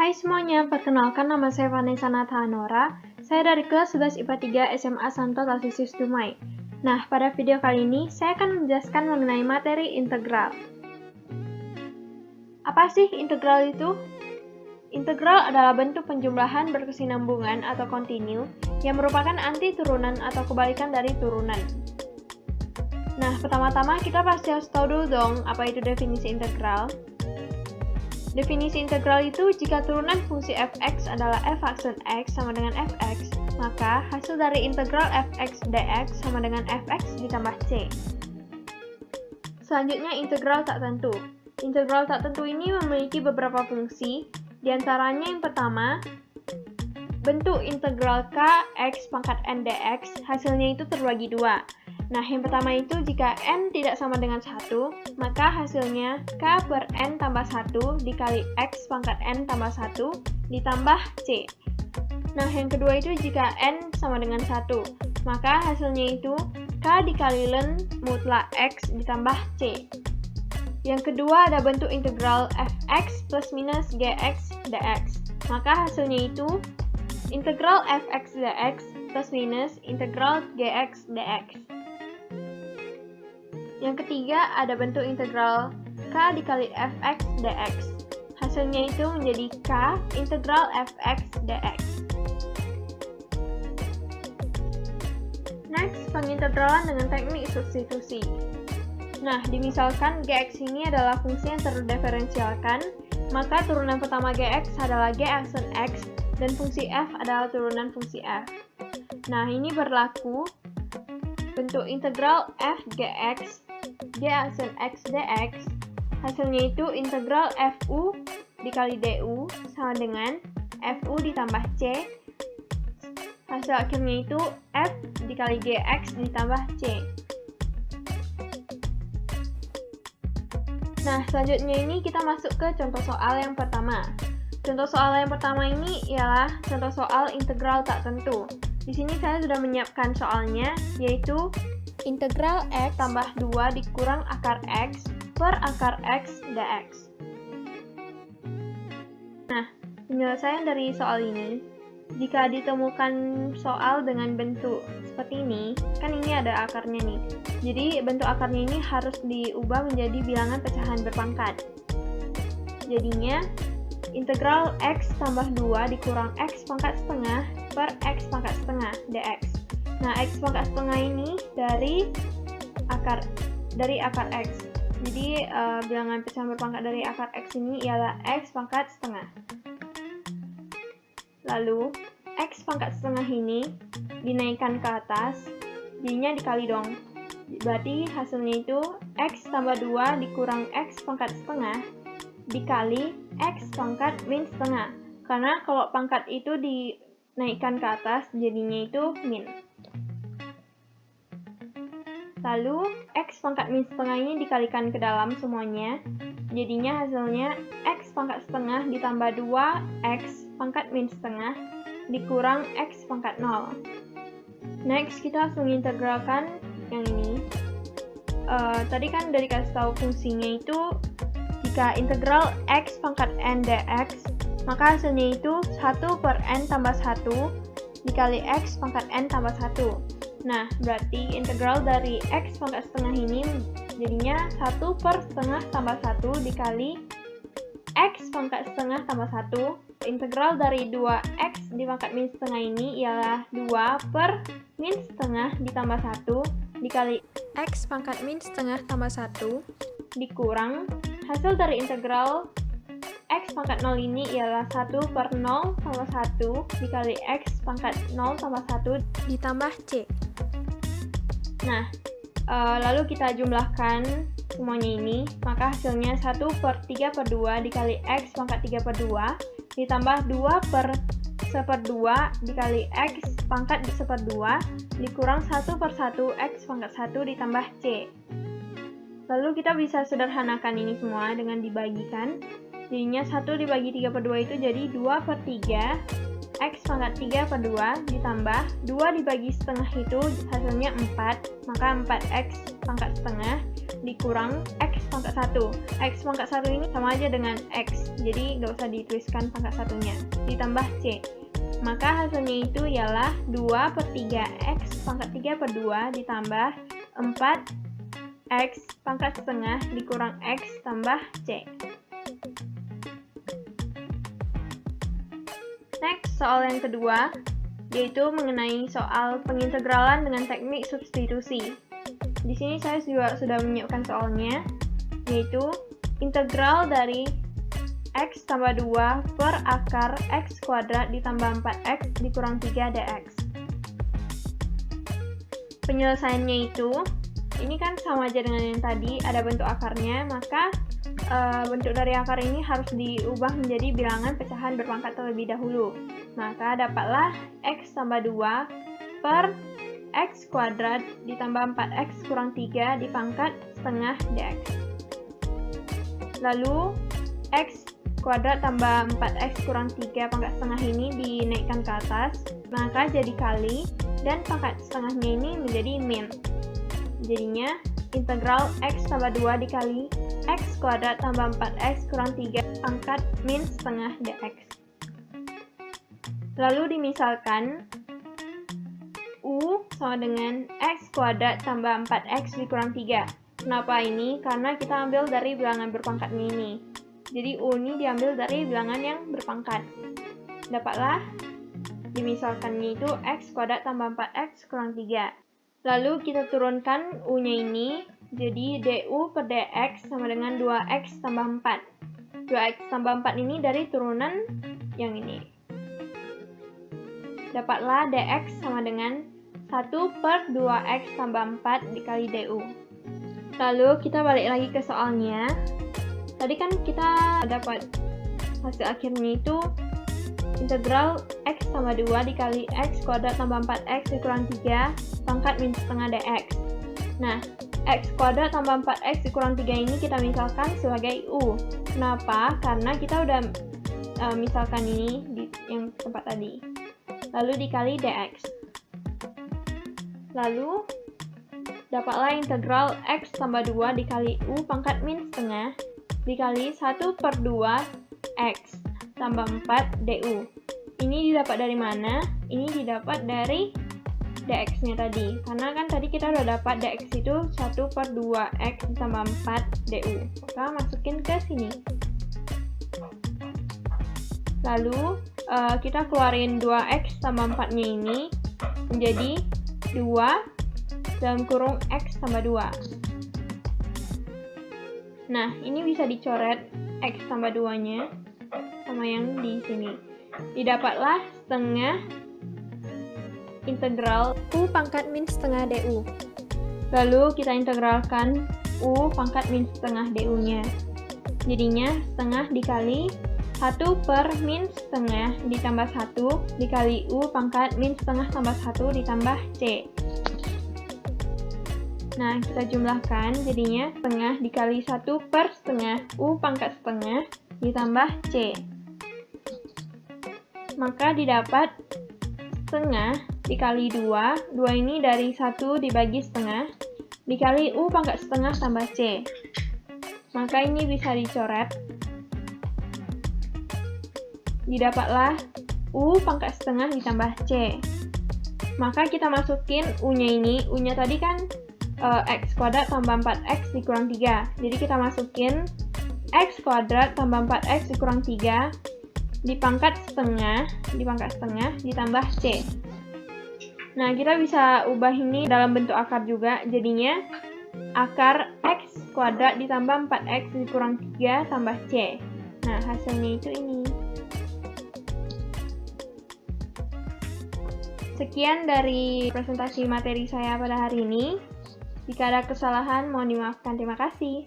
Hai semuanya, perkenalkan nama saya Vanessa Nathanora. Saya dari kelas 11 IPA 3 SMA Santo Tarsius Dumai. Nah, pada video kali ini saya akan menjelaskan mengenai materi integral. Apa sih integral itu? Integral adalah bentuk penjumlahan berkesinambungan atau kontinu yang merupakan anti turunan atau kebalikan dari turunan. Nah, pertama-tama kita pasti harus tahu dulu dong apa itu definisi integral. Definisi integral itu jika turunan fungsi f(x) adalah f aksen x sama dengan fx, maka hasil dari integral fx dx sama dengan fx ditambah c. Selanjutnya integral tak tentu. Integral tak tentu ini memiliki beberapa fungsi, diantaranya yang pertama, bentuk integral k x pangkat n dx hasilnya itu terbagi dua. Nah, yang pertama itu jika n tidak sama dengan 1, maka hasilnya k per n tambah 1 dikali x pangkat n tambah 1 ditambah c. Nah, yang kedua itu jika n sama dengan 1, maka hasilnya itu k dikali ln mutlak x ditambah c. Yang kedua ada bentuk integral fx plus minus gx dx. Maka hasilnya itu integral fx dx plus minus integral gx dx. Yang ketiga ada bentuk integral k dikali fx dx. Hasilnya itu menjadi k integral fx dx. Next, pengintegralan dengan teknik substitusi. Nah, dimisalkan gx ini adalah fungsi yang terdiferensialkan, maka turunan pertama gx adalah g aksen x dan fungsi f adalah turunan fungsi f. Nah, ini berlaku bentuk integral f gx g aksen x dx, hasilnya itu integral fu dikali du sama dengan fu ditambah c, hasil akhirnya itu f dikali gx ditambah c. Nah, selanjutnya ini kita masuk ke contoh soal yang pertama. Contoh soal yang pertama ini ialah contoh soal integral tak tentu. Di sini saya sudah menyiapkan soalnya, yaitu integral x tambah 2 dikurang akar x per akar x dx. Nah, penyelesaian dari soal ini, jika ditemukan soal dengan bentuk seperti ini, kan ini ada akarnya nih. Jadi, bentuk akarnya ini harus diubah menjadi bilangan pecahan berpangkat. Jadinya, integral x tambah 2 dikurang x pangkat setengah per x pangkat setengah dx. Nah, x pangkat setengah ini dari akar x. Jadi, bilangan pecahan berpangkat dari akar x ini ialah x pangkat setengah. Lalu, x pangkat setengah ini dinaikkan ke atas, jadinya dikali dong. Berarti hasilnya itu x tambah 2 dikurang x pangkat setengah dikali x pangkat min setengah. Karena kalau pangkat itu dinaikkan ke atas, jadinya itu min. Lalu, x pangkat min setengah ini dikalikan ke dalam semuanya, jadinya hasilnya x pangkat setengah ditambah 2x pangkat min setengah dikurang x pangkat 0. Next, kita harus mengintegralkan yang ini. Tadi kan dari kasih tahu fungsinya itu, jika integral x pangkat n dx, maka hasilnya itu 1 per n tambah 1 dikali x pangkat n tambah 1. Nah, berarti integral dari x pangkat setengah ini jadinya 1 per setengah tambah 1 dikali x pangkat setengah tambah 1. Integral dari 2x dipangkat min setengah ini ialah 2 per min setengah ditambah 1 dikali x pangkat min setengah tambah 1 dikurang hasil dari integral x pangkat 0 ini ialah 1 per 0 tambah 1 dikali x pangkat 0 tambah 1 ditambah c. Nah, lalu kita jumlahkan semuanya ini, maka hasilnya 1 per 3 per 2 dikali x pangkat 3 per 2 ditambah 2 per 1/2 dikali x pangkat 1/2 dikurang 1 per 1 x pangkat 1 ditambah c. Lalu kita bisa sederhanakan ini semua dengan dibagikan. Jadinya 1 dibagi 3 per 2 itu jadi 2 per 3 X pangkat 3 per 2 ditambah 2 dibagi setengah itu hasilnya 4, maka 4X pangkat setengah dikurang X pangkat 1. X pangkat 1 ini sama aja dengan X, jadi nggak usah dituliskan pangkat satunya, ditambah C. Maka hasilnya itu ialah 2 per 3X pangkat 3 per 2 ditambah 4X pangkat setengah dikurang X tambah C. Next, soal yang kedua, yaitu mengenai soal pengintegralan dengan teknik substitusi. Di sini saya juga sudah menyiapkan soalnya, yaitu integral dari X tambah 2 per akar X kuadrat ditambah 4X dikurang 3 dx. Penyelesaiannya itu, ini kan sama aja dengan yang tadi, ada bentuk akarnya, maka bentuk dari akar ini harus diubah menjadi bilangan pecahan berpangkat terlebih dahulu. Maka dapatlah X tambah 2 per X kuadrat ditambah 4X kurang 3 dipangkat setengah dx. Lalu X kuadrat tambah 4X kurang 3 pangkat setengah ini dinaikkan ke atas, maka jadi kali, dan pangkat setengahnya ini menjadi min. Jadinya integral X tambah 2 dikali X kuadrat tambah 4X kurang 3 pangkat min setengah dx. Lalu dimisalkan U sama dengan X kuadrat tambah 4X dikurang 3. Kenapa ini? Karena kita ambil dari bilangan berpangkatnya ini. Jadi U ini diambil dari bilangan yang berpangkat. Dapatlah dimisalkannya itu X kuadrat tambah 4X kurang 3. Lalu kita turunkan U-nya ini, jadi du per dx sama dengan 2x tambah 4. 2x tambah 4 ini dari turunan yang ini. Dapatlah dx sama dengan 1 per 2x tambah 4 dikali du. Lalu kita balik lagi ke soalnya. Tadi kan kita dapat hasil akhirnya itu integral X tambah 2 dikali X kuadrat tambah 4X dikurang 3 pangkat min setengah dx. Nah, X kuadrat tambah 4X dikurang 3 ini kita misalkan sebagai U. Kenapa? Karena kita udah misalkan ini di yang tempat tadi. Lalu dikali dx. Lalu dapatlah integral X tambah 2 dikali U pangkat min setengah dikali 1 per 2 X tambah 4 du. Ini didapat dari mana? Ini didapat dari dx-nya tadi. Karena kan tadi kita udah dapat dx itu 1 per 2x tambah 4 du. Maka masukin ke sini. Lalu kita keluarin 2x tambah 4-nya ini menjadi 2 dalam kurung x tambah 2. Nah, ini bisa dicoret x tambah 2-nya sama yang di sini. Didapatlah setengah integral U pangkat min setengah du. Lalu kita integralkan U pangkat min setengah du-nya. Jadinya setengah dikali 1 per min setengah ditambah 1 dikali U pangkat min setengah tambah 1 ditambah C. Nah, kita jumlahkan jadinya setengah dikali 1 per setengah U pangkat setengah ditambah C. Maka didapat setengah dikali 2, 2 ini dari 1 dibagi setengah, dikali U pangkat setengah tambah C. Maka ini bisa dicoret. Didapatlah U pangkat setengah ditambah C. Maka kita masukin U-nya ini, U-nya tadi kan X kuadrat tambah 4X dikurang 3. Jadi kita masukin X kuadrat tambah 4X dikurang 3 dipangkat setengah ditambah C. Nah, kita bisa ubah ini dalam bentuk akar juga. Jadinya akar X kuadrat ditambah 4X dikurang 3 tambah C. Nah, hasilnya itu ini. Sekian dari presentasi materi saya pada hari ini. Jika ada kesalahan, mohon dimaafkan. Terima kasih.